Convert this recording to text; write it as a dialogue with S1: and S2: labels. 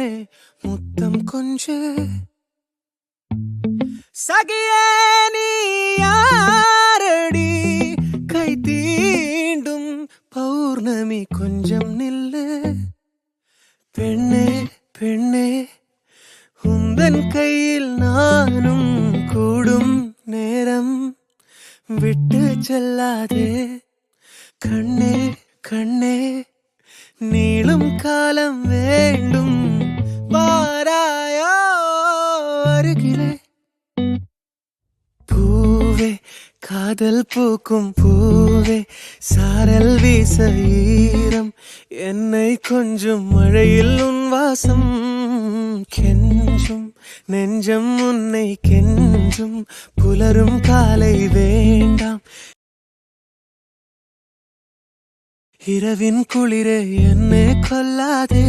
S1: பெண்ணே முத்தம் கொஞ்சு சகியே நீ யாரடி கை தீண்டும் பௌர்ணமி கொஞ்சம் நில்லு பெண்ணே பெண்ணே உந்தன் கையில் நானும் கூடும் நேரம் விட்டு செல்லாதே கண்ணே கண்ணே நீளும் காலம் வேண்டும் வாராயோ அருகிலே பூவே காதல் பூக்கும் பூவே சாரல் வீச ஈரம் என்னை கொஞ்சம் மழையில் உன் வாசம் கெஞ்சும் நெஞ்சம் உன்னை கெஞ்சும் புலரும் காலை வேண்டாம் இரவின் குளிரே என்னை கொல்லாதே